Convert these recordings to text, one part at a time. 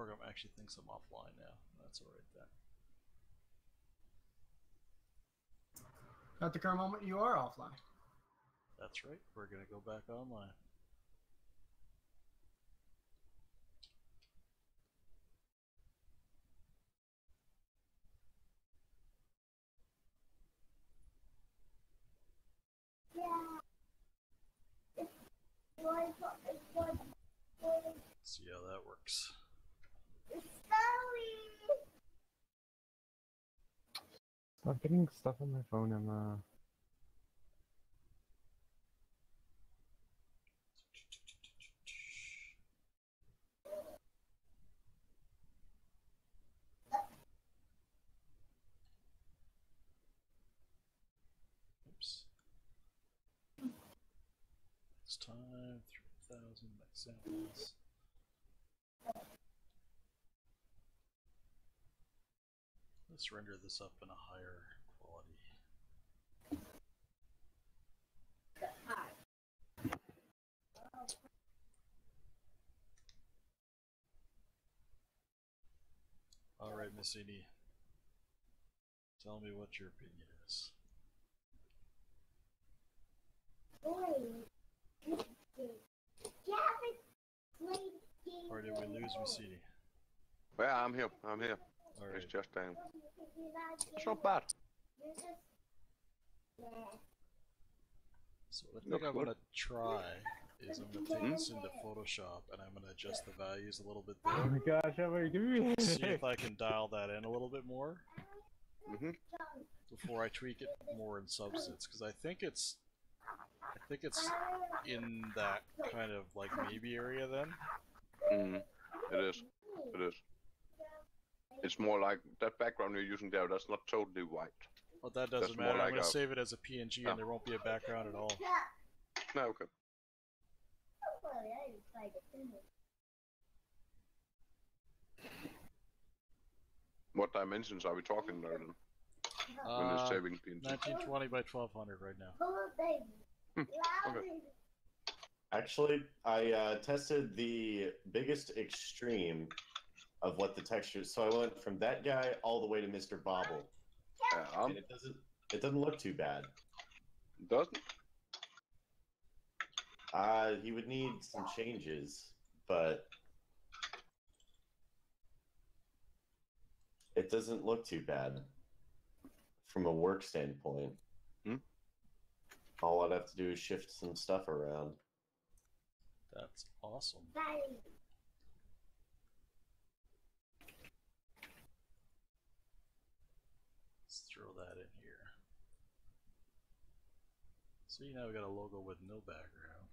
program actually thinks I'm offline now. That's alright then. At the current moment, you are offline. That's right. We're gonna go back online. Yeah. See how that works. Stop getting stuff on my phone, Emma. Oops. Next time, 3,000 examples. Let's render this up in a higher quality. Alright, Miss Edie. Tell me what your opinion is. Or did we lose Miss Edie? Yeah, I'm here. I'm here. Alright. It's just it's not bad. So what I think I'm gonna try is I'm gonna take this into Photoshop and I'm gonna adjust the values a little bit Oh there. my gosh, Emma, give me. See if I can dial that in a little bit more before I tweak it more in substance, because I think it's in that kind of like maybe area then. It is. It is. It's more like that background you're using there. That's not totally white. Well, that doesn't That's matter. more I'm like gonna save it as a PNG and there won't be a background at all. No, okay. What dimensions are we talking there then? When it's saving PNG? 1920 by 1200 right now. Okay. Actually, I tested the biggest extreme of what the texture. So I went from that guy all the way to Mr. Bobble, and it doesn't look too bad. Doesn't? He would need some changes, but it doesn't look too bad from a work standpoint. All I'd have to do is shift some stuff around. That's awesome. Let's throw that in here. See, now we got a logo with no background.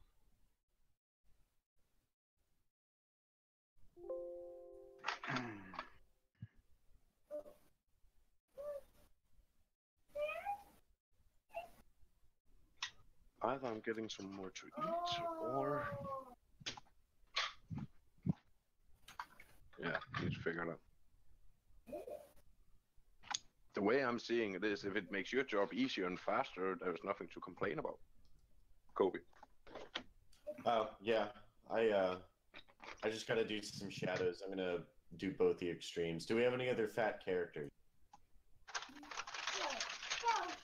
Either I'm getting some more to eat, or yeah, need to figure it out. The way I'm seeing it is, if it makes your job easier and faster, there's nothing to complain about. Kobe. Oh yeah, I just gotta do some shadows. I'm gonna do both the extremes. Do we have any other fat characters?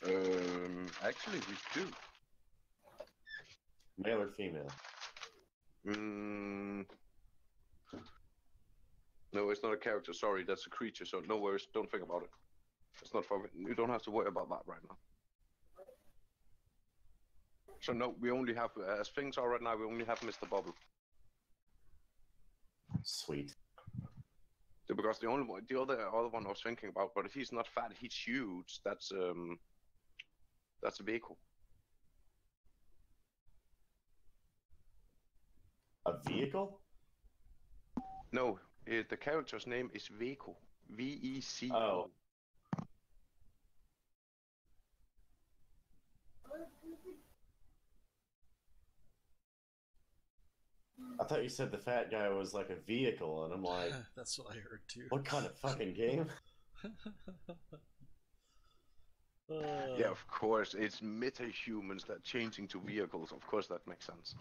Actually we do. Male or female? No, it's not a character. Sorry, that's a creature. So no worries. Don't think about it. It's not for. You don't have to worry about that right now. So no, we only have, as things are right now, we only have Mr. Bubble. Sweet. Because the other one I was thinking about, but if he's not fat, he's huge. That's a vehicle. A vehicle? No, the character's name is Vehicle. V-E-C-O. Oh. I thought you said the fat guy was like a vehicle, and I'm like... That's what I heard too. What kind of fucking game? Yeah, of course. It's meta-humans that changing to vehicles. Of course that makes sense.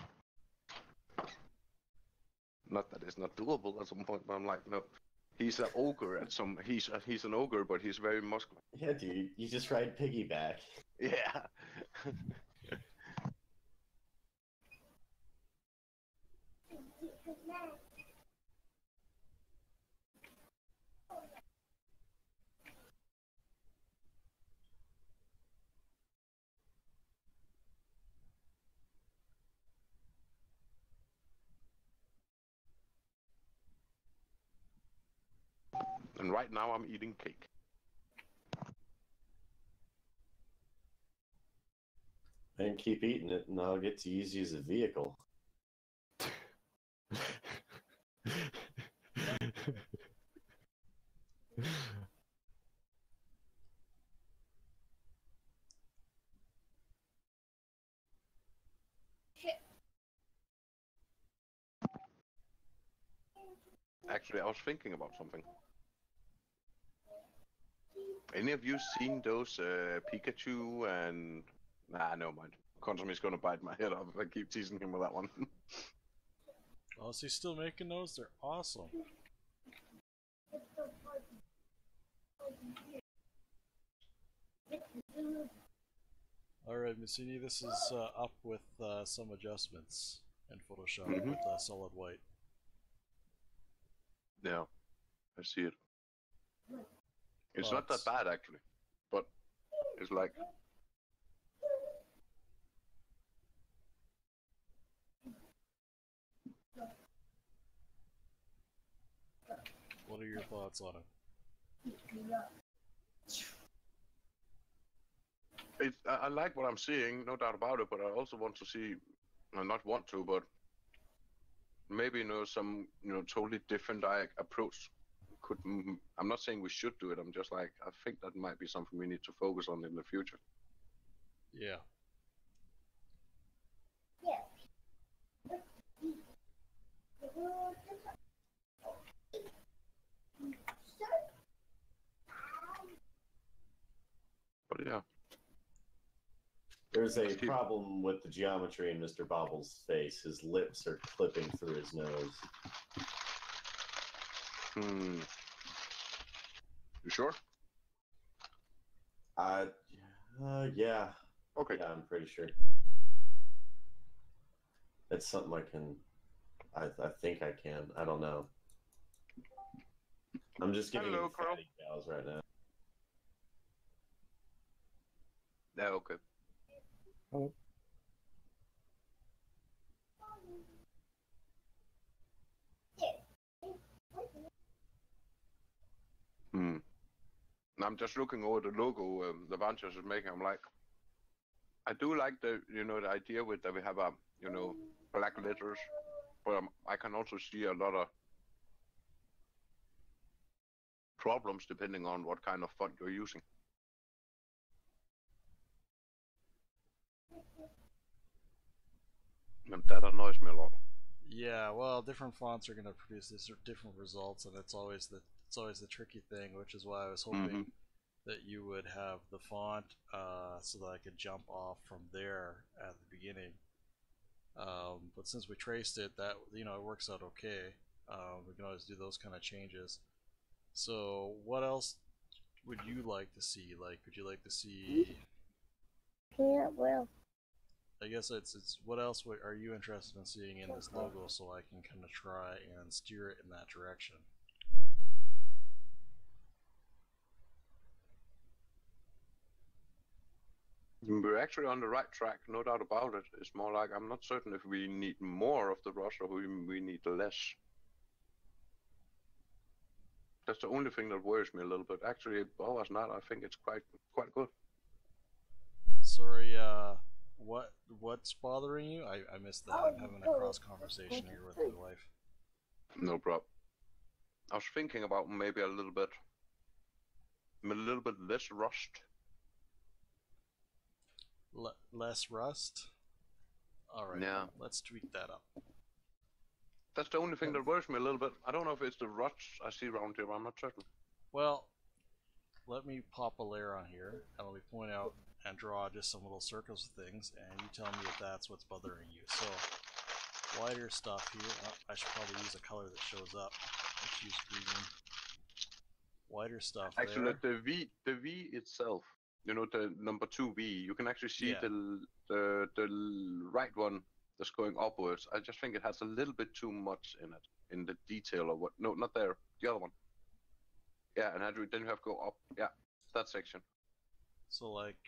Not that it's not doable at some point, but I'm like, no. He's an ogre at some. He's an ogre, but he's very muscular. Yeah, dude, you just ride piggyback. Yeah. And right now I'm eating cake. And keep eating it, and I'll get to use you as a vehicle. Actually, I was thinking about something. Any of you seen those Pikachu and... Nah, no mind. Quantum is gonna bite my head off if I keep teasing him with that one. Oh, is he still making those? They're awesome. Alright, Missini, this is up with some adjustments in Photoshop with solid white. Yeah, I see it. It's not that bad actually, but it's like... What are your thoughts on it? I like what I'm seeing, no doubt about it, but I also want to see, well, not want to, but maybe some totally different approach. I'm not saying we should do it. I'm just like, I think that might be something we need to focus on in the future. Yeah. But yeah. There's a problem with the geometry in Mr. Bobble's face. His lips are clipping through his nose. You sure? Yeah. Okay. Yeah, I'm pretty sure. It's something I can... I think I can. I don't know. I'm just giving you fatty cows right now. Yeah, okay. Oh. I'm just looking over the logo Larvantholos is making. I'm like, I do like the the idea with that we have a black letters, but I can also see a lot of problems depending on what kind of font you're using. And that annoys me a lot. Yeah, well, different fonts are going to produce these different results, and it's always the tricky thing, which is why I was hoping that you would have the font so that I could jump off from there at the beginning. But since we traced it, that it works out okay. We can always do those kind of changes. So, what else would you like to see? Like, would you like to see? Yeah, well. I guess it's what else are you interested in seeing in this logo, so I can kind of try and steer it in that direction. We're actually on the right track, no doubt about it. It's more like I'm not certain if we need more of the rush or we need less. That's the only thing that worries me a little bit. Actually, otherwise not. I think it's quite good. Sorry, what's bothering you? I missed that. I'm having a cross conversation here with my wife. No problem. I was thinking about maybe a little bit less rust. Less rust? Alright, yeah. Let's tweak that up. That's the only thing that worries me a little bit. I don't know if it's the rust I see around here, I'm not certain. Well, let me pop a layer on here, and let me point out and draw just some little circles of things, and you tell me if that's what's bothering you. So, wider stuff here. I should probably use a color that shows up. Let's use green. Wider stuff Actually, there. the V itself, you know, the number 2V, you can actually see Yeah. the right one that's going upwards. I just think it has a little bit too much in it, in the detail of what. No, not there. The other one. Yeah, and then you have to go up. Yeah, that section. So like,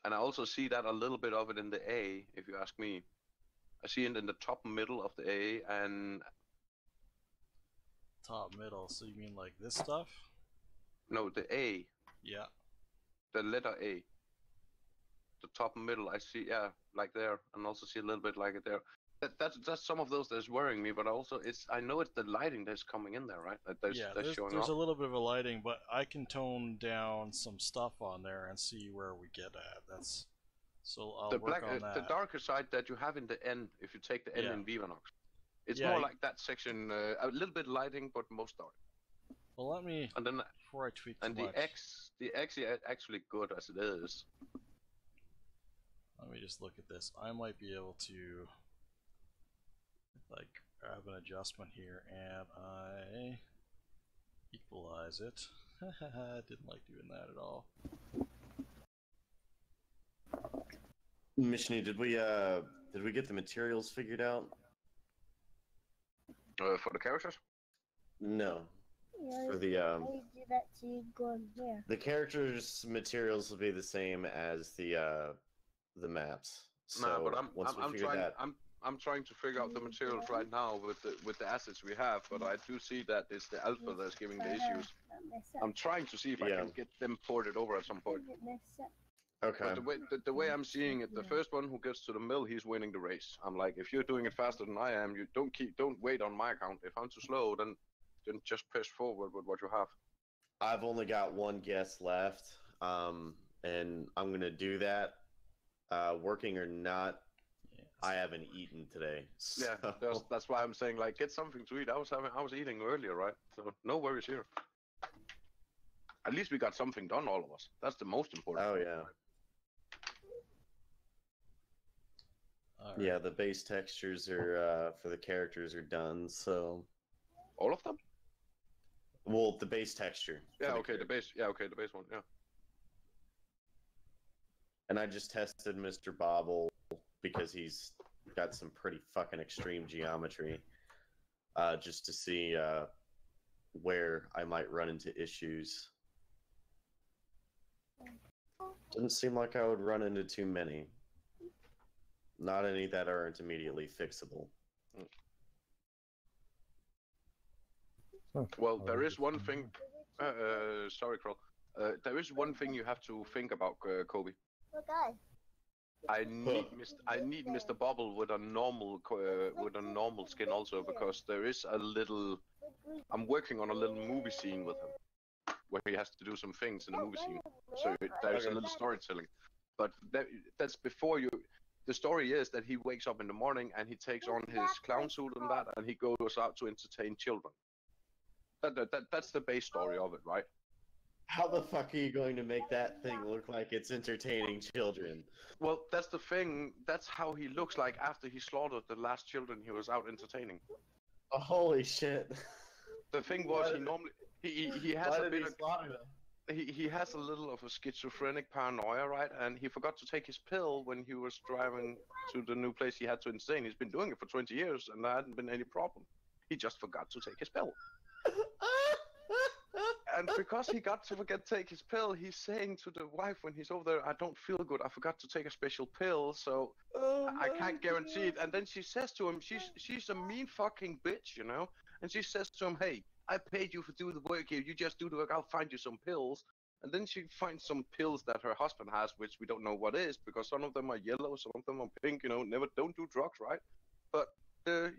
and I also see that a little bit of it in the A, if you ask me. I see it in the top middle of the A and top middle. So you mean like this stuff? no, the A, Yeah. the letter A. The top middle, I see, yeah, like there, and also see a little bit like it there. That's some of those that's worrying me, but also I know it's the lighting that's coming in there, right? That's showing there's up. a little bit of a lighting, but I can tone down some stuff on there and see where we get at. That's so I'll work on that. The darker side that you have in the N, if you take the N in Vivanox, it's more like that section, a little bit lighting, but most dark. Well, let me, and then before I tweak too and much. The X is actually good as it is. Let me just look at this. I might be able to like grab an adjustment here and I equalize it. Didn't like doing that at all. Missiony, did we get the materials figured out? For the characters? No. Yeah, For the I do that so you go in here. The characters' materials will be the same as the maps. So no, but I'm trying to figure out the materials right now with the assets we have, but I do see that it's the alpha that's giving the issues. I'm trying to see if I can get them ported over at some point. Okay. But the way I'm seeing it, the first one who gets to the mill, he's winning the race. I'm like, if you're doing it faster than I am, you don't wait on my account. If I'm too slow, then just push forward with what you have. I've only got one guest left, and I'm gonna do that. Working or not, I haven't eaten today. So. Yeah, that's why I'm saying, like, get something to eat. I was eating earlier, right? So no worries here. At least we got something done, all of us. That's the most important. Oh thing, yeah. Right? Right. Yeah, the base textures are for the characters are done. So all of them. Well, the base texture. Yeah. Okay. The base. Yeah. Okay. The base one. Yeah. And I just tested Mr. Bobble because he's got some pretty fucking extreme geometry, just to see where I might run into issues. Doesn't seem like I would run into too many. Not any that aren't immediately fixable. Well, there is one thing. Sorry, Kroll. There is one thing you have to think about, Kobe. What guy? I need Mr. Bobble with a normal skin also, because there is a little. I'm working on a little movie scene with him, where he has to do some things in the movie scene. So there's a little storytelling, but that's before you. The story is that he wakes up in the morning and he takes on his clown suit and that, and he goes out to entertain children. That's the base story of it, right? How the fuck are you going to make that thing look like it's entertaining children? Well, that's the thing. That's how he looks like after he slaughtered the last children he was out entertaining. Oh, holy shit! The thing was, he has Why a did bit he of slaughter them? he has a little of a schizophrenic paranoia, right? And he forgot to take his pill when he was driving to the new place he had to insane. He's been doing it for 20 years, and there hadn't been any problem. He just forgot to take his pill. And because he got to take his pill, he's saying to the wife when he's over there, I don't feel good, I forgot to take a special pill, so I can't guarantee it. And then she says to him, she's a mean fucking bitch, you know? And she says to him, hey, I paid you for doing the work here, you just do the work, I'll find you some pills. And then she finds some pills that her husband has, which we don't know what is, because some of them are yellow, some of them are pink, you know, don't do drugs, right? But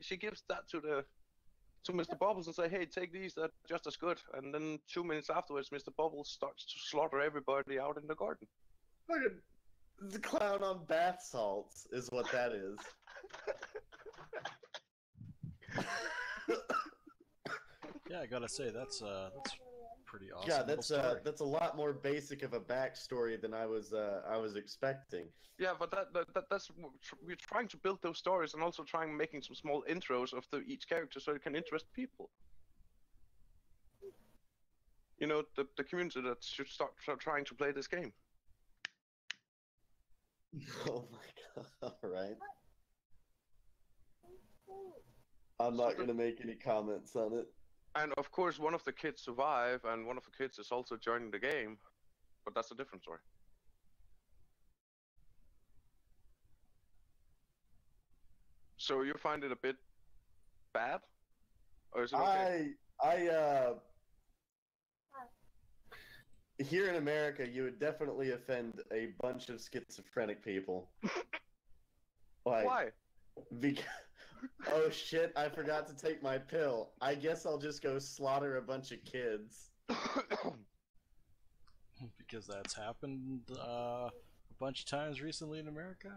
she gives that to Mr. Bubbles and say, hey, take these, they're just as good. And then 2 minutes afterwards, Mr. Bubbles starts to slaughter everybody out in the garden. Look at the clown on bath salts is what that is. Yeah, I gotta say that's pretty awesome. Yeah, little story. that's a lot more basic of a backstory than I was expecting. Yeah, but that's we're trying to build those stories and also trying making some small intros of each character so it can interest people. You know, the community that should start trying to play this game. Oh my god! All right. I'm not gonna make any comments on it. And of course, one of the kids survive, and one of the kids is also joining the game, but that's a different story. So you find it a bit bad, or is it okay? Here in America, you would definitely offend a bunch of schizophrenic people. Like, Why? Because, oh shit, I forgot to take my pill. I guess I'll just go slaughter a bunch of kids. Because that's happened a bunch of times recently in America?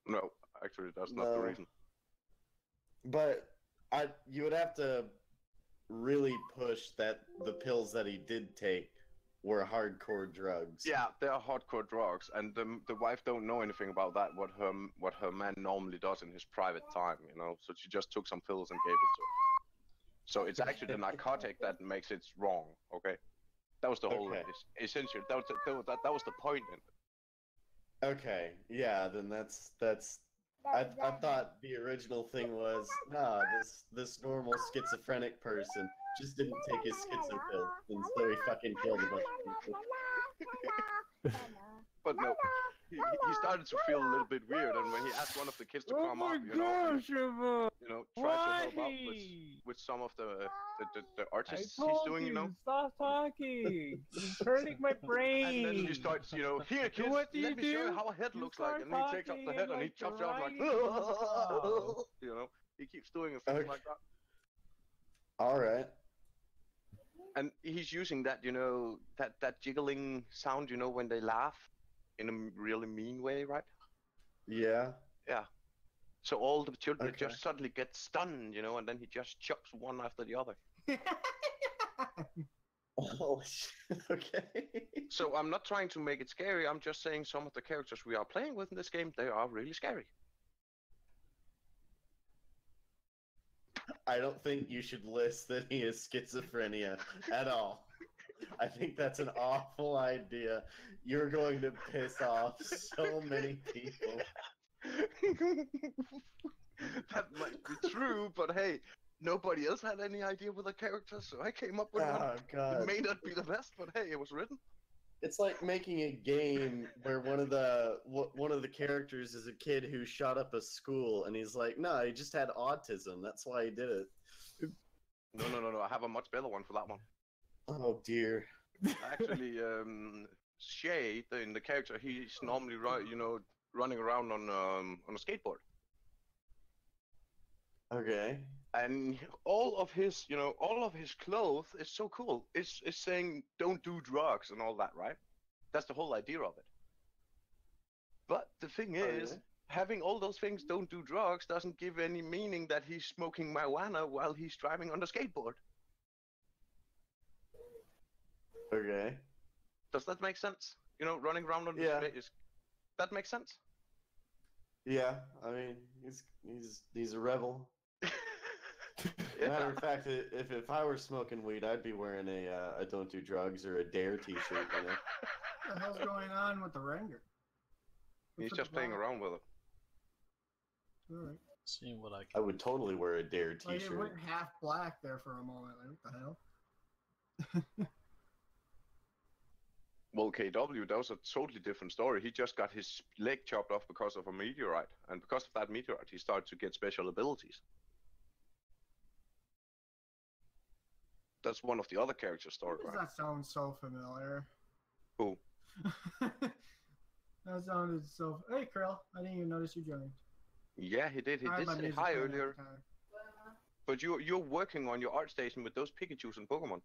No, actually, that's not the reason. But you would have to really push that the pills that he did take were hardcore drugs. Yeah, they are hardcore drugs, and the wife don't know anything about that. What her man normally does in his private time, you know. So she just took some pills and gave it to him. So it's actually the narcotic that makes it wrong. Okay, that was the whole essential. That was the point in it. Okay, yeah, then that's. I thought the original thing was, nah, this normal schizophrenic person just didn't take his schizo pill, and so he fucking killed a bunch of people. But no, he started to feel a little bit weird, and when he asked one of the kids to come up, try to help out with some of the artists he's doing, you know. Stop talking! It's hurting my brain. And then he starts, here kids, let me show you how a head looks like, and he takes up the head and he chops out like, you know, he keeps doing things like that. All right. And he's using that, that jiggling sound, when they laugh in a really mean way, right? Yeah. Yeah. So all the children just suddenly get stunned, and then he just chops one after the other. Oh, shit. Okay. So I'm not trying to make it scary. I'm just saying some of the characters we are playing with in this game, they are really scary. I don't think you should list that he has schizophrenia at all. I think that's an awful idea. You're going to piss off so many people. That might be true, but hey, nobody else had any idea with the character, so I came up with one. God. It may not be the best, but hey, it was written. It's like making a game where one of the characters is a kid who shot up a school, and he's like, no, he just had autism. That's why he did it. No. I have a much better one for that one. Oh dear. Actually, Shay, in the character, he's normally running around on a skateboard. Okay. And all of his clothes is so cool. It's saying don't do drugs and all that, right? That's the whole idea of it. But the thing is, having all those things don't do drugs doesn't give any meaning that he's smoking marijuana while he's driving on the skateboard. Okay. Does that make sense? Running around on the space. That makes sense? Yeah, I mean, he's a rebel. Matter of fact, if I were smoking weed, I'd be wearing a don't do drugs or a dare t-shirt, What the hell's going on with the Ranger? He's just playing around with it. Alright. Seeing what I would totally wear a dare t-shirt. Like it went half black there for a moment. Like, what the hell? Well, KW, that was a totally different story. He just got his leg chopped off because of a meteorite. And because of that meteorite, he started to get special abilities. That's one of the other character stories, right? That sounds so familiar. Who? That sounded so... Hey, Krill. I didn't even notice you joined. Yeah, he did. He did say hi earlier. But you're working on your art station with those Pikachus and Pokemon.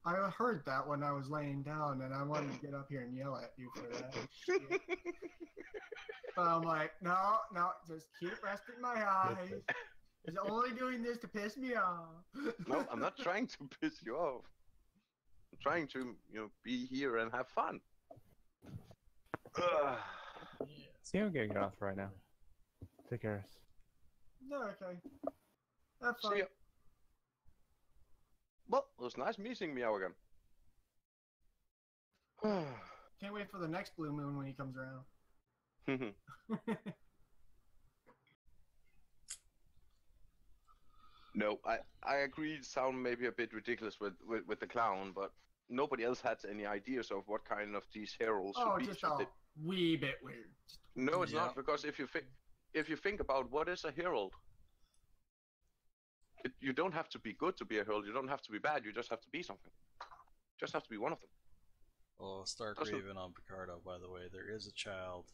I heard that when I was laying down, and I wanted to get up here and yell at you for that. But I'm like, no, just keep resting my eyes. He's only doing this to piss me off. No, I'm not trying to piss you off. I'm trying to, be here and have fun. Ugh. See, I'm getting off right now. Take care. No, okay. Have fun. See ya. Well, it was nice meeting Meow again. Can't wait for the next blue moon when he comes around. No, I agree. It sounds maybe a bit ridiculous with the clown, but nobody else had any ideas of what kind of these heralds should be. Just a wee bit weird. No, it's not, because if you think about what is a herald, you don't have to be good to be a herald. You don't have to be bad. You just have to be something. Just have to be one of them. Oh, Starkraven on Picardo, by the way, there is a child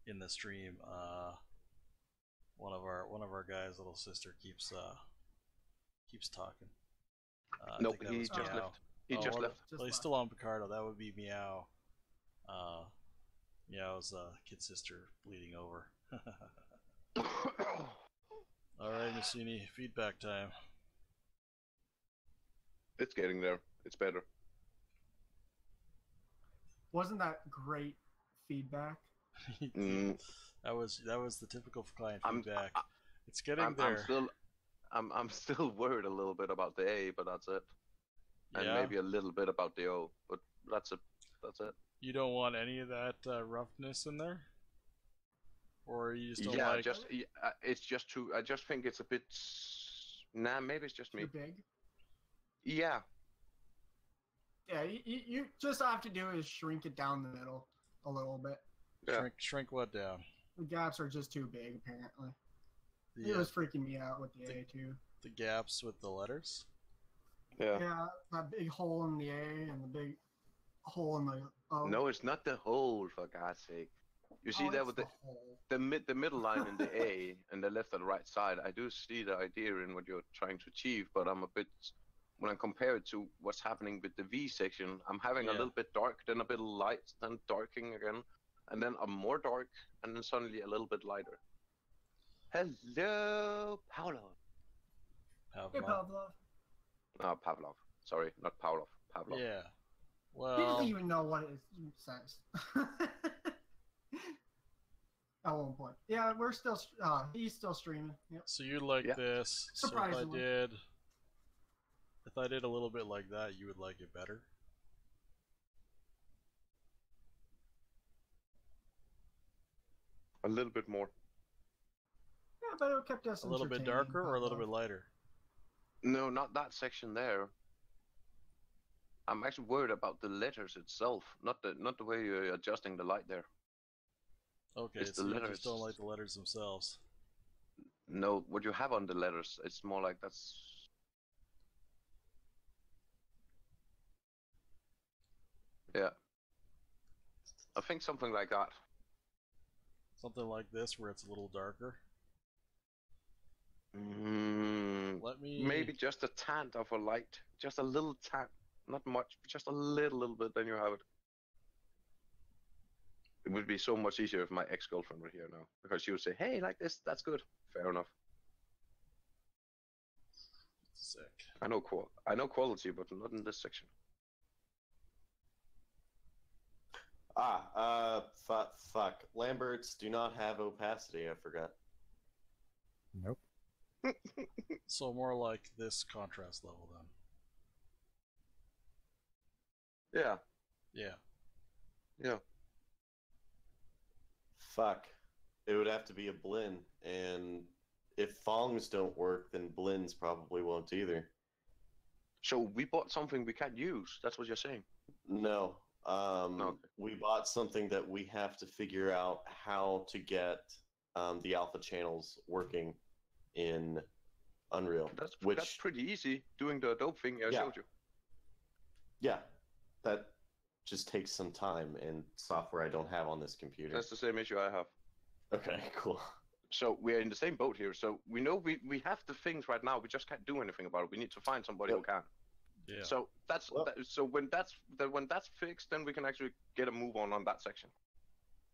in the stream. One of our guys' little sister keeps talking. Nope, he just left. He just left. Well, he's still on Picardo. That would be Meow. Meow's kid sister bleeding over. Alright, Messini, feedback time. It's getting there. It's better. Wasn't that great feedback? That was the typical client feedback. It's getting there. I'm still worried a little bit about the A, but that's it. And maybe a little bit about the O, but that's it. That's it. You don't want any of that roughness in there, or you just don't like? It's just too. I just think it's a bit. Nah, maybe it's just me. Too big. Yeah. Yeah, you just have to do is shrink it down the middle a little bit. Yeah. Shrink what down? The gaps are just too big, apparently. It was freaking me out with the A too. The gaps with the letters? Yeah. Yeah, that big hole in the A and the big hole in the O. No, it's not the hole, for God's sake. You see that with the middle line in the A and the left and right side. I do see the idea in what you're trying to achieve, but I'm a bit. When I compare it to what's happening with the V section, I'm having a little bit dark, then a bit light, then darking again, and then I'm more dark, and then suddenly a little bit lighter. Hello, Paolo. Hey, Pavlov. No, Pavlov. Sorry, not Pavlov. Pavlov. Yeah. He Well. doesn't even know what it says. At one point. Yeah, we're still. He's still streaming. Yep. So you like this? Surprisingly. So if I did a little bit like that, you would like it better? A little bit more. Yeah, but it kept us a little bit darker or a little bit lighter? No, not that section there. I'm actually worried about the letters itself, not the way you're adjusting the light there. Okay, it's so the you letters. just don't like the letters themselves. No, what you have on the letters, it's more like that's. Yeah. I think something like that. Something like this, where it's a little darker. Let me. Maybe just a tant of a light, just a little tant, not much, just a little bit. Then you have it. It would be so much easier if my ex-girlfriend were here now, because she would say, "Hey, like this, that's good." Fair enough. Sick. I know quality, but not in this section. Fuck. Lamberts do not have opacity, I forgot. Nope. So more like this contrast level then. Yeah. Yeah. Yeah. Fuck. It would have to be a blend, and if Fongs don't work, then blends probably won't either. So we bought something we can't use. That's what you're saying? No. Okay. We bought something that we have to figure out how to get the alpha channels working in Unreal. That's pretty easy. Doing the dope thing I showed you. Yeah, that just takes some time and software I don't have on this computer. That's the same issue I have. Okay, cool. So we're in the same boat here. So we know we have the things right now. We just can't do anything about it. We need to find somebody who can. Yeah. So so when that's fixed, then we can actually get a move on that section.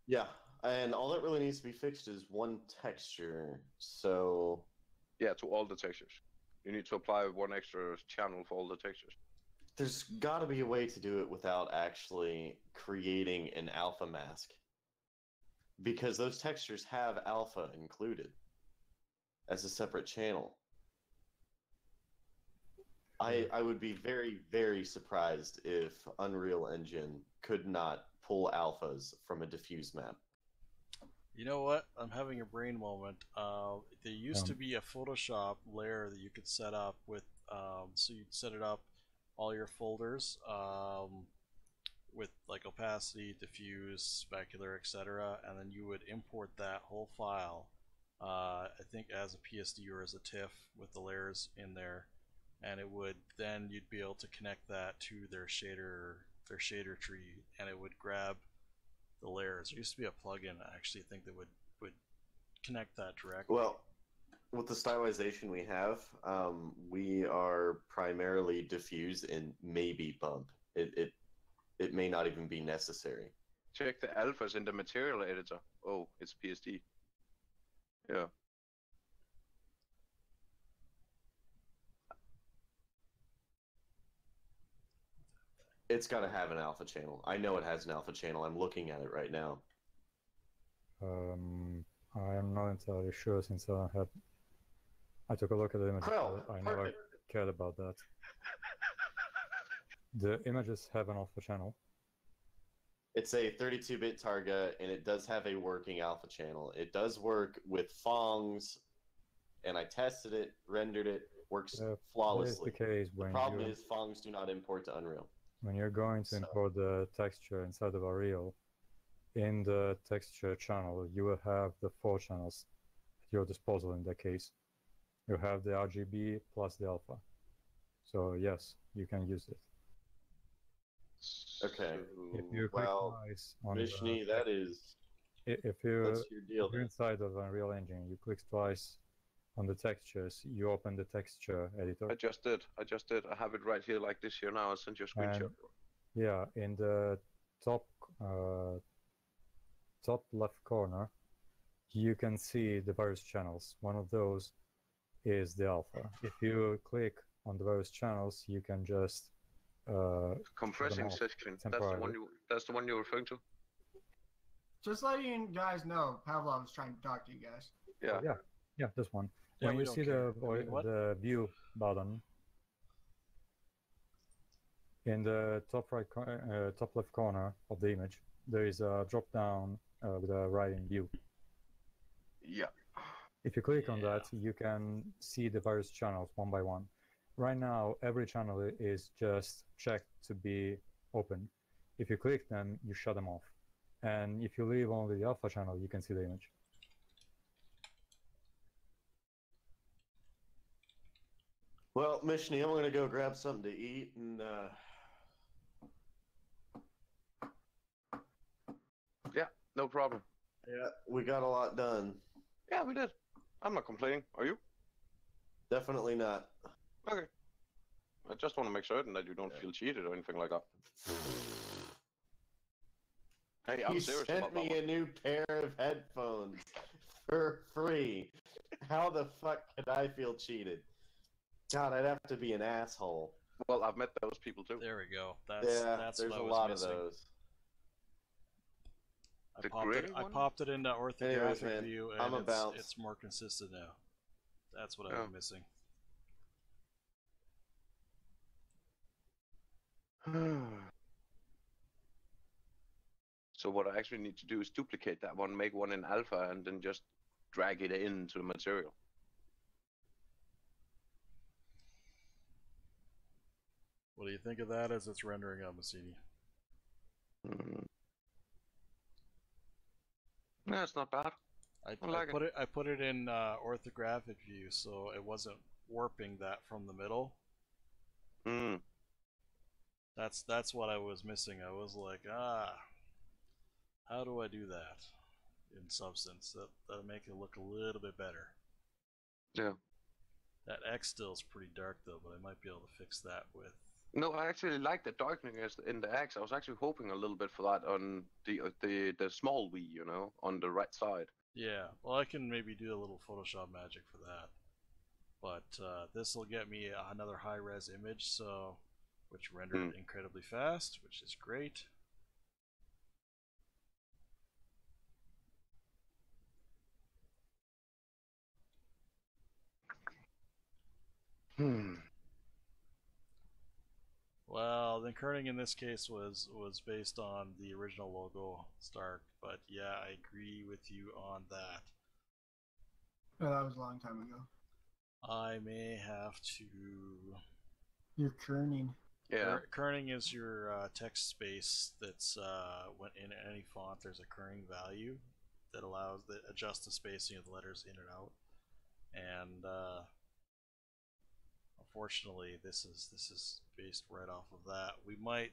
Yeah, And all that really needs to be fixed is one texture. So Yeah, to all the textures. You need to apply one extra channel for all the textures. there's got to be a way to do it without actually creating an alpha mask. Because those textures have alpha included as a separate channel. I would be very, very surprised if Unreal Engine could not pull alphas from a diffuse map. You know what? I'm having a brain moment. There used to be a Photoshop layer that you could set up with, so you'd set it up, all your folders, with like opacity, diffuse, specular, etc., and then you would import that whole file, I think as a PSD or as a TIFF with the layers in there, and it would then you'd be able to connect that to their shader tree, and it would grab the layers. There used to be a plugin I actually think that would connect that directly. Well, with the stylization we have, we are primarily diffuse and maybe bump. It may not even be necessary. Check the alphas in the material editor. Oh, it's PSD. Yeah. It's got to have an alpha channel. I know it has an alpha channel. I'm looking at it right now. I am not entirely sure since I took a look at the image. I never cared about that. The images have an alpha channel. It's a 32-bit target, and it does have a working alpha channel. It does work with Fongs, and I tested it, rendered it, works flawlessly. That is the case when the problem is Fongs do not import to Unreal. When you're going to import the texture inside of Unreal, in the texture channel, you will have the 4 channels at your disposal in that case. You have the RGB plus the alpha. So yes, you can use it. Okay. If you click twice on Vishni, that is... If you're inside of Unreal Engine, you click twice on the textures, you open the texture editor. I just did. I have it right here like this here now. I'll send you a screenshot. And, yeah, in the top left corner, you can see the various channels. One of those is the alpha. If you click on the various channels, you can just compressing section. That's the one you're referring to. Just letting you guys know, Pavlov is trying to talk to you guys. Yeah, this one. Yeah, when you see the view button in the top left corner of the image, there is a drop down with a writing view. Yeah. If you click on that, you can see the various channels one by one. Right now, every channel is just checked to be open. If you click them, you shut them off. And if you leave only the alpha channel, you can see the image. Well, Mishni, I'm going to go grab something to eat, and yeah, no problem. Yeah, we got a lot done. Yeah, we did. I'm not complaining. Are you? Definitely not. Okay. I just want to make certain that you don't feel cheated or anything like that. Hey, I'm serious about that. You sent me a new pair of headphones for free. How the fuck could I feel cheated? God, I'd have to be an asshole. Well, I've met those people too. There we go. That's there's what I a was lot missing. of those. I popped it into orthographic view, and it's more consistent now. That's what I'm missing. So what I actually need to do is duplicate that one, make one in alpha, and then just drag it into the material. What do you think of that as it's rendering on Massini? No, it's not bad. I put it in orthographic view, so it wasn't warping that from the middle. That's what I was missing. I was like, how do I do that in Substance? That'll make it look a little bit better. Yeah. That X still is pretty dark though, but I might be able to fix that with. No, I actually like the darkness in the X. I was actually hoping a little bit for that on the small V, you know, on the right side. Yeah, well, I can maybe do a little Photoshop magic for that. But this will get me another high-res image, so which rendered incredibly fast, which is great. Well, the kerning in this case was based on the original logo Stark, but yeah, I agree with you on that. Oh, that was a long time ago. I may have to. You're kerning. Yeah. Kerning is your text space that's when in any font there's a kerning value that adjusts the spacing of the letters in and out, and unfortunately this is based right off of that. We might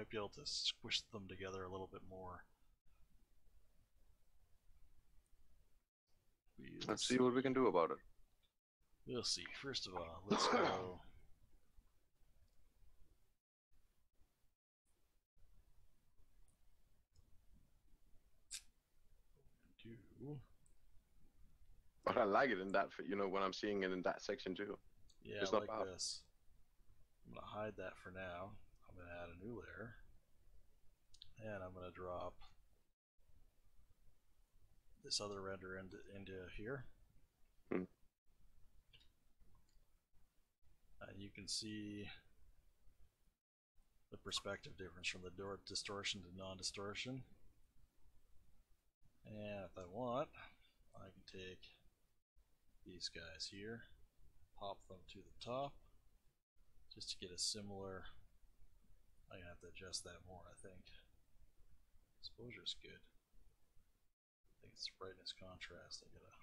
be able to squish them together a little bit more. Let's see what we can do about it. We'll see. First of all, let's go. But I like it in that, you know, when I'm seeing it in that section too. Yeah, it's not like bad. this. I'm gonna hide that for now. I'm gonna add a new layer, and I'm gonna drop this other render into here. And you can see the perspective difference from the distortion to non-distortion. And if I want, I can take these guys here, pop them to the top, just to get a similar. I'm gonna have to adjust that more, I think. Exposure's good. I think it's brightness contrast I gotta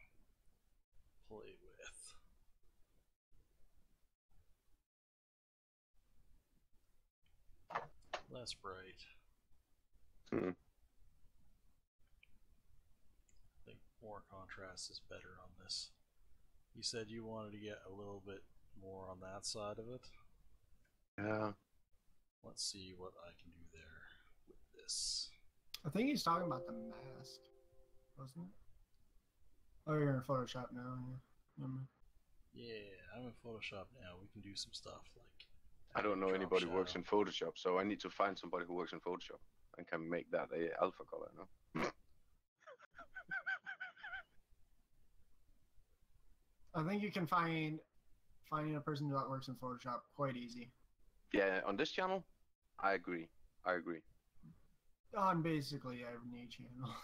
play with. Less bright. I think more contrast is better on this. You said you wanted to get a little bit more on that side of it. Yeah. Let's see what I can do there with this. I think he's talking about the mask, wasn't it? Oh, you're in Photoshop now. Yeah, I'm in Photoshop now. We can do some stuff like. I don't know anybody who works in Photoshop, so I need to find somebody who works in Photoshop and can make that a alpha color. No. I think you can finding a person that works in Photoshop quite easy. Yeah, on this channel, I agree. On basically every channel.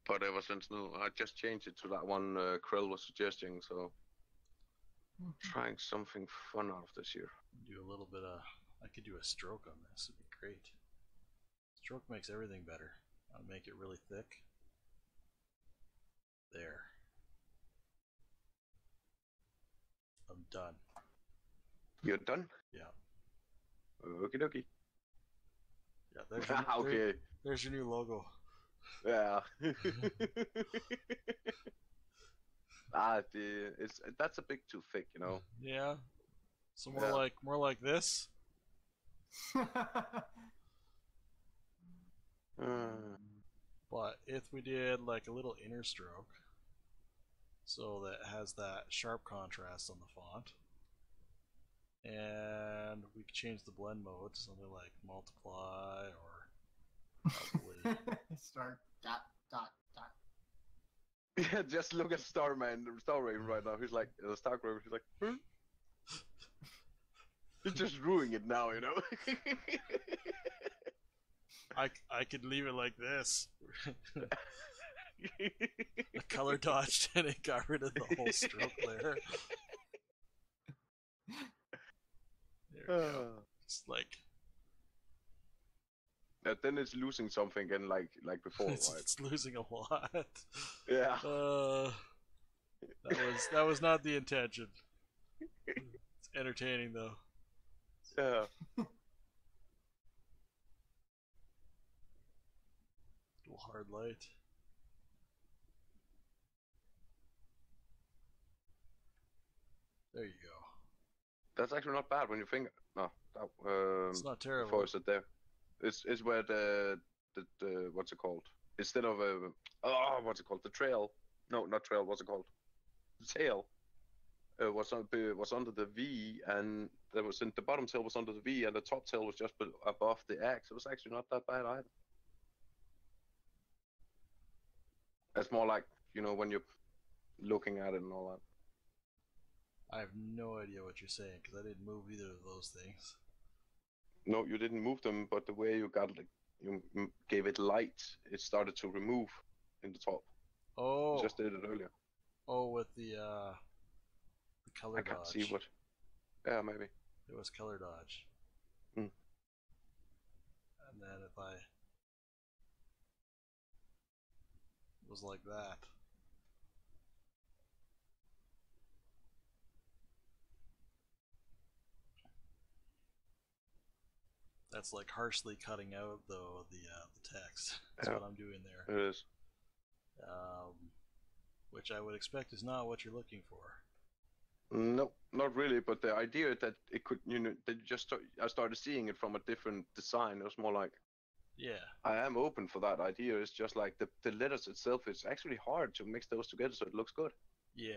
But ever since I just changed it to that one Krill was suggesting, so trying something fun out of this year. Do a little bit of. I could do a stroke on this. It'd be great. Stroke makes everything better. I'll make it really thick. There. I'm done. You're done? Yeah. Okie dokie. Yeah, there's your, okay. There's your new logo. Yeah. That's a bit too thick, you know. Yeah. So more like this. But if we did like a little inner stroke, so that has that sharp contrast on the font, and we could change the blend mode to something like multiply or probably Start dot. Yeah, just look at Star Raven right now. He's like Star Raven. He's like, he's just ruining it now, you know. I could leave it like this. The color dodged and it got rid of the whole stroke layer. There we go. It's like. Then it's losing something again, like before, It's, right? it's losing a lot. Yeah. That was not the intention. It's entertaining though. Yeah. Little hard light. There you go. That's actually not bad when you think. No, that, It's not before terrible. I said there, it's where the what's it called? Instead of what's it called? The trail. No, not trail. What's it called? The tail. Was under the V, and there was in the bottom tail was under the V, and the top tail was just above the X. It was actually not that bad either. It's more like, you know, when you're looking at it and all that. I have no idea what you're saying because I didn't move either of those things. No, you didn't move them, but the way you got, like, you gave it light, it started to remove in the top. Oh. You just did it earlier. Oh, with the color I dodge. can't see what. Yeah, maybe. It was color dodge. Hmm. And then if I was like that. That's like harshly cutting out though the text. That's what I'm doing there. It is. Which I would expect is not what you're looking for. No, not really. But the idea that it could, you know, that I started seeing it from a different design. It was more like, yeah, I am open for that idea. It's just like the letters itself. It's actually hard to mix those together so it looks good. Yeah.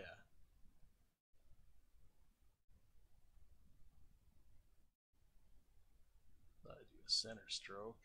I do a center stroke.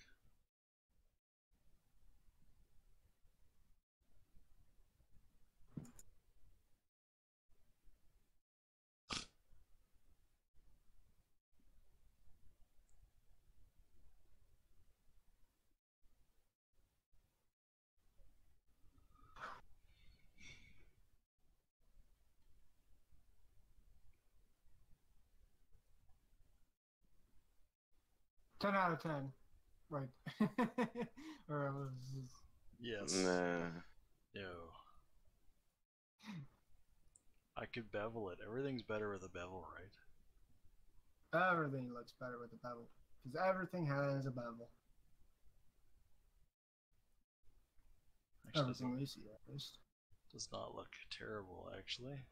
Ten out of 10. Right. Or it was. Yes. Nah. No. I could bevel it. Everything's better with a bevel, right? Everything looks better with a bevel. Because everything has a bevel. Actually, Everything we see, at least. does not look terrible, actually.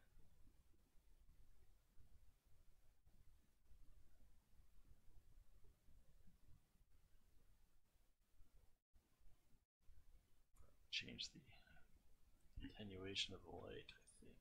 Change the attenuation of the light, I think.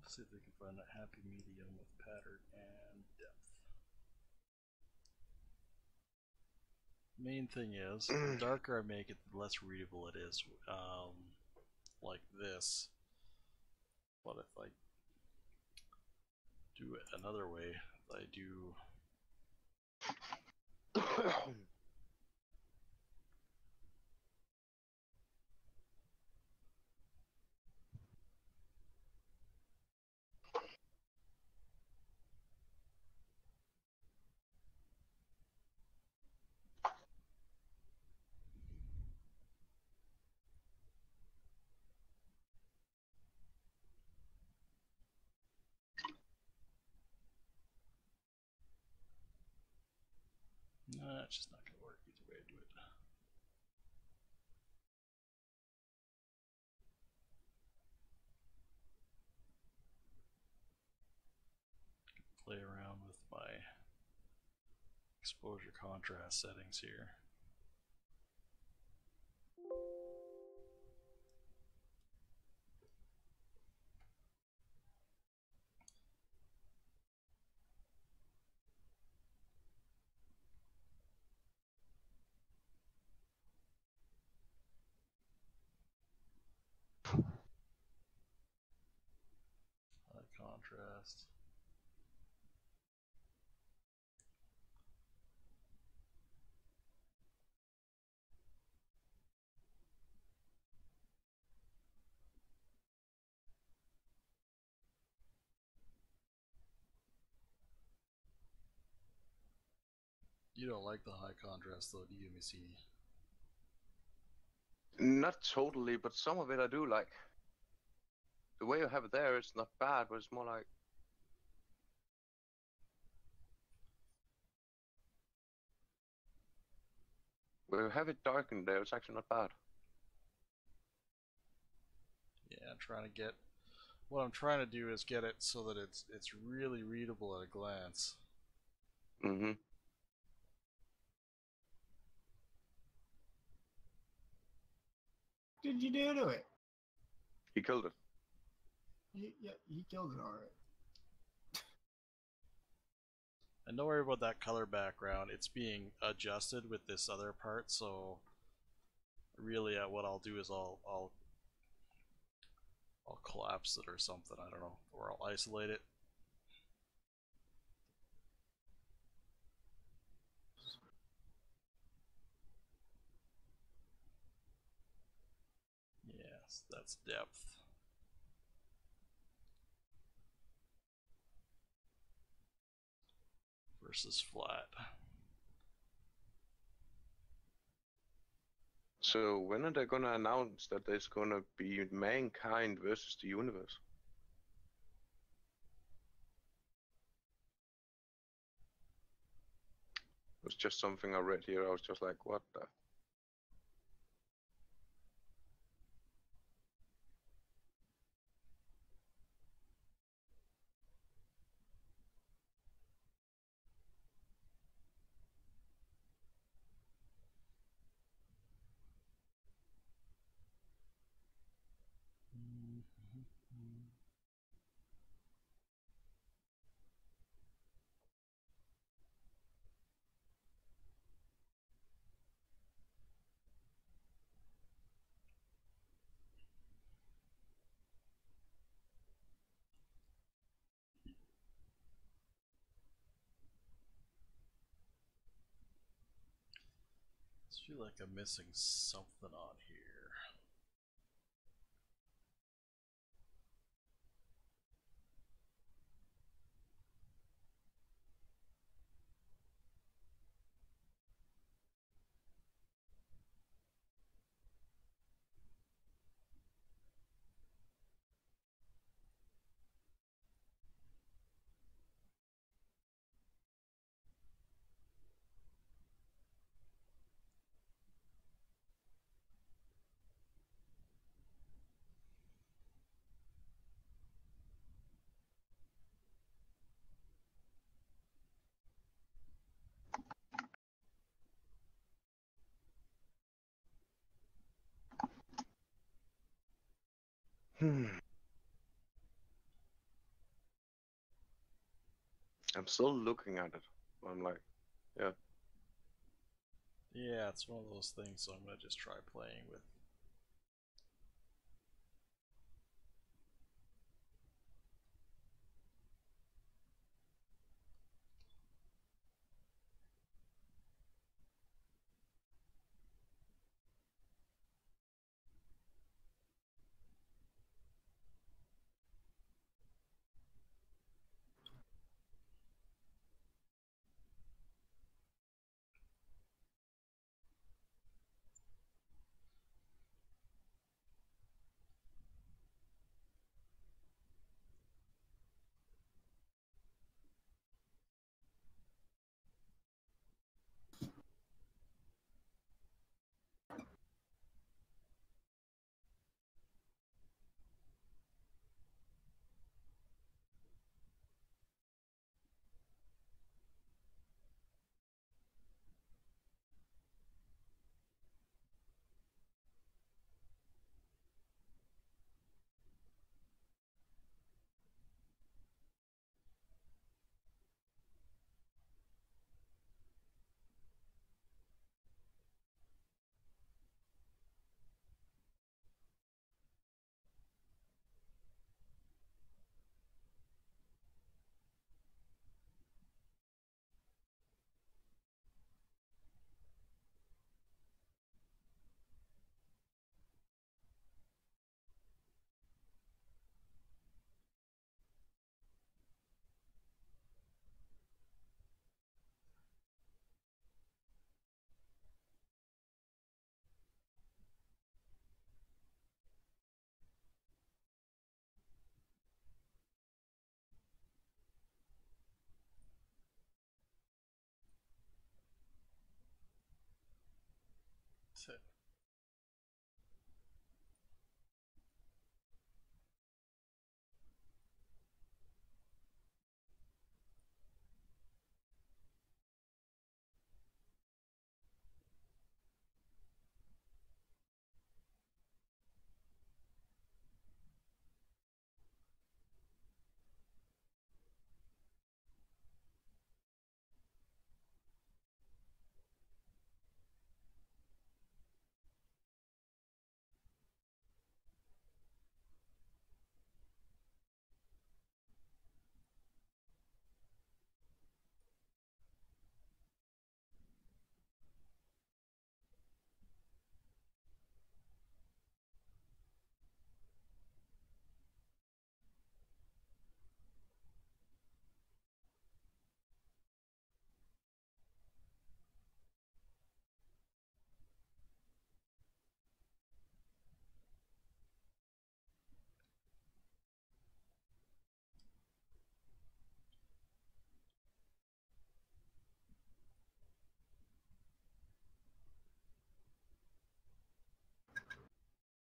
Let's see if we can find a happy medium with pattern and depth. Main thing is, the darker I make it, the less readable it is. Like this. But if I do it another way, if I do no, it's just not going to work either way I do it. exposure contrast settings here. High contrast. You don't like the high contrast though, do you, Missy? Not totally, but some of it I do like. The way you have it there, it's not bad, but it's more like... Where you have it darkened there, it's actually not bad. Yeah, I'm trying to get... What I'm trying to do is get it so that it's really readable at a glance. Mm-hmm. What did you do to it? He killed it. Yeah, he killed it alright. And don't worry about that color background. It's being adjusted with this other part, so really what I'll do is I'll collapse it or something, I don't know, or I'll isolate it. Yes, that's depth. Versus flat. So when are they gonna announce that there's gonna be mankind versus the universe? It was just something I read here. I was just like, what the? I feel like I'm missing something on here. I'm still looking at it. I'm like, yeah. Yeah, it's one of those things, so I'm gonna just try playing with.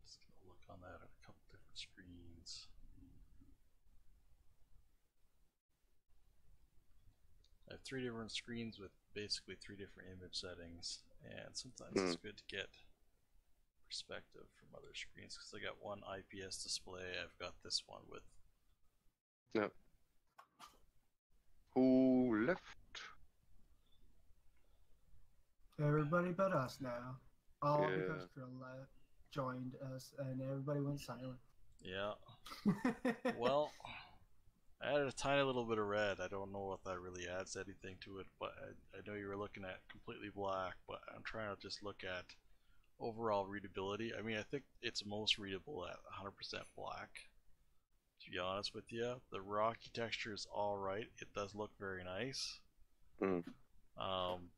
Just gonna look on that on a couple different screens. I have 3 different screens with basically 3 different image settings, and sometimes it's good to get perspective from other screens because I got one IPS display. I've got this one with. Yeah. Who left? Everybody but us now. All Yeah. because Krill joined us and everybody went silent. Yeah. Well, I added a tiny little bit of red. I don't know if that really adds anything to it, but I know you were looking at completely black, but I'm trying to just look at overall readability. I mean, I think it's most readable at 100% black, to be honest with you. The rocky texture is alright. It does look very nice.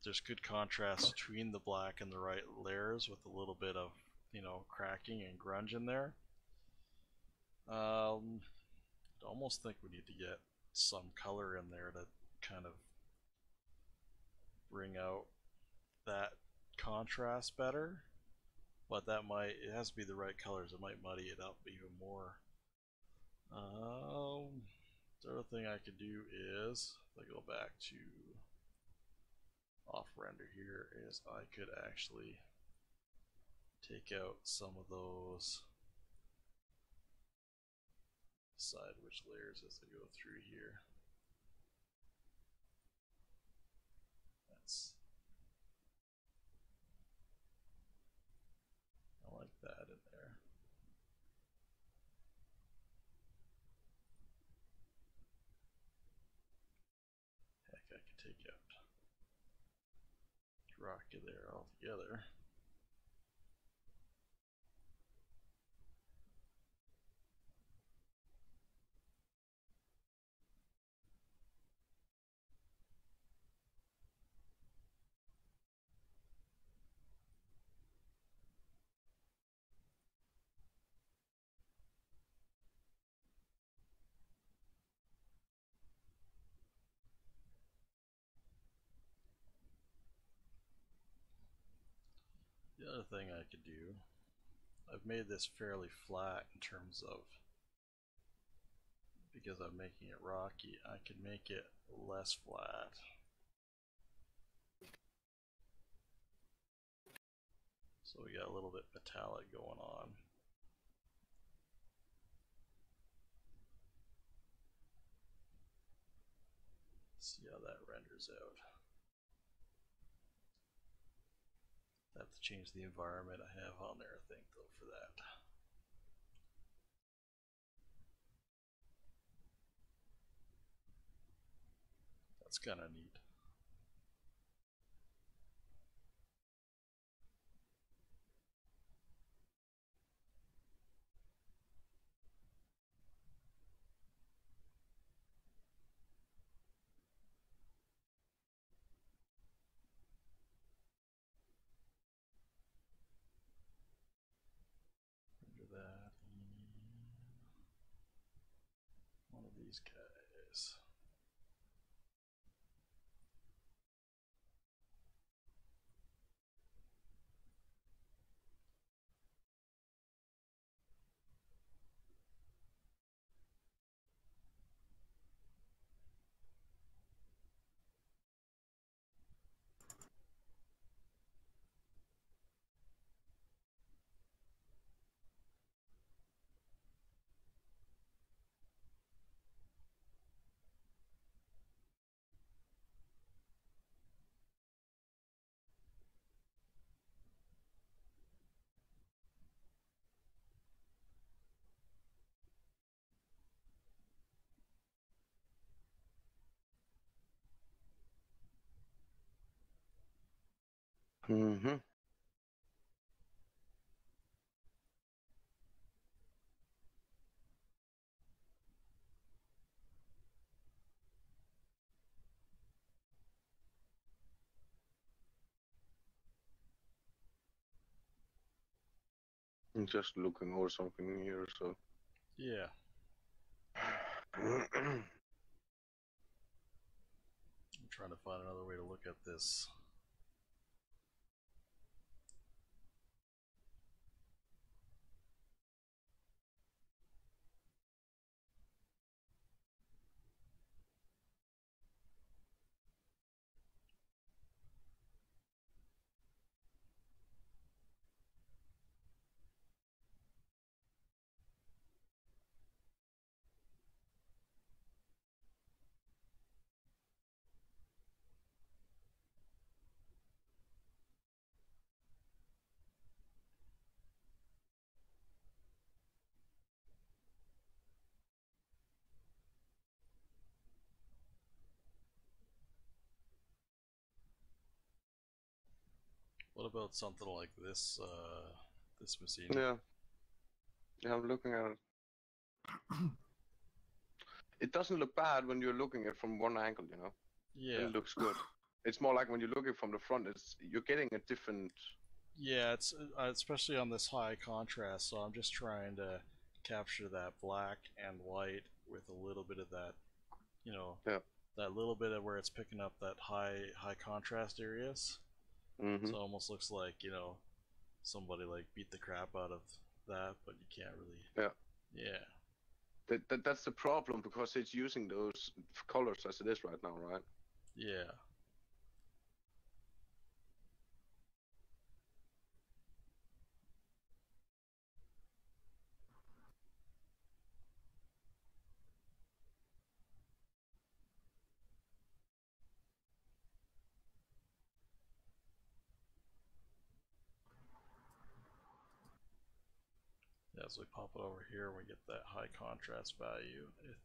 There's good contrast between the black and the right layers with a little bit of, you know, cracking and grunge in there. I almost think we need to get some color in there to kind of bring out that contrast better, but that might, it has to be the right colors. It might muddy it up even more. The other thing I could do is, if I go back to off render here, is I could actually take out some of those, decide which layers as I go through here. That's, I like that in there. Heck, I could take out Rocky there altogether. The other thing I could do, I've made this fairly flat in terms of, because I'm making it rocky, I can make it less flat. So we got a little bit metallic going on. See how that renders out. I have to change the environment I have on there, I think, though, for that. That's kind of neat. Render that in one of these guys. Mm-hmm. I'm just looking over something here, so. Yeah. I'm trying to find another way to look at this. What about something like this, this machine? Yeah. Yeah, I'm looking at it. It doesn't look bad when you're looking at it from one angle, you know? Yeah. It looks good. It's more like when you're looking from the front, you're getting a different... Yeah, it's especially on this high contrast, so I'm just trying to capture that black and white with a little bit of that, you know, yeah. that little bit of where it's picking up that high contrast areas. Mm-hmm. So it almost looks like, you know, somebody like beat the crap out of that, but you can't really. Yeah. Yeah. That's the problem, because it's using those colors as it is right now, right? Yeah. As we pop it over here, we get that high contrast value. If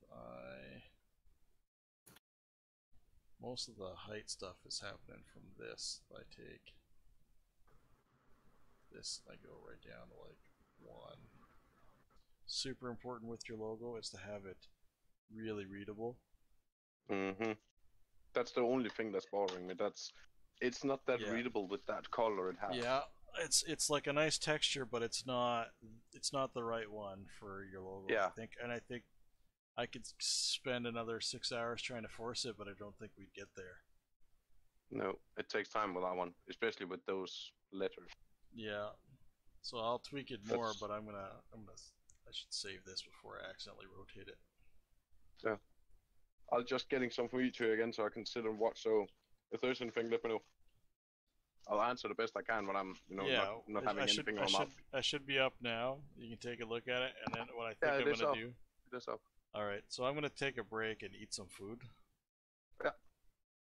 most of the height stuff is happening from this. If I take this, I go right down to like 1. Super important with your logo is to have it really readable. Mm-hmm. That's the only thing that's bothering me. It's not that readable with that color it has. Yeah, it's like a nice texture, but it's not the right one for your logo. Yeah. I think I could spend another 6 hours trying to force it, but I don't think we'd get there. No, it takes time with that one, especially with those letters. Yeah. So I'll tweak it more, but I should save this before I accidentally rotate it. Yeah. I'm just getting some from each here again so I can sit and watch, so if there's anything, let me know. I'll answer the best I can when I'm, not having anything on my mouth. I should be up now. You can take a look at it, and then what I think I'm going to do. It is up. Alright, so I'm going to take a break and eat some food. Yeah.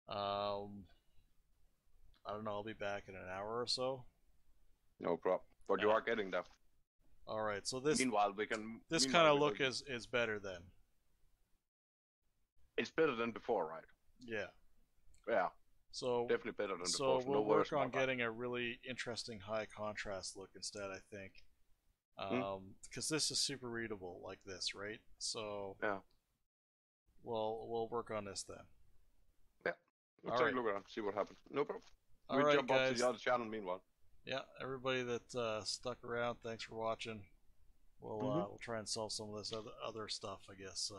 I don't know, I'll be back in an hour or so. No problem. But you are getting there. Alright, so this meanwhile we can this kind of look is better then. It's better than before, right? Yeah. Yeah. So definitely better than so before. So we'll work on getting a really interesting high contrast look instead, I think. Because this is super readable like this, right? So yeah. We'll work on this then. Yeah. We'll take a look at it, see what happens. No problem. We'll jump up to the other channel meanwhile. Yeah, everybody that stuck around, thanks for watching. We'll try and solve some of this other stuff, I guess,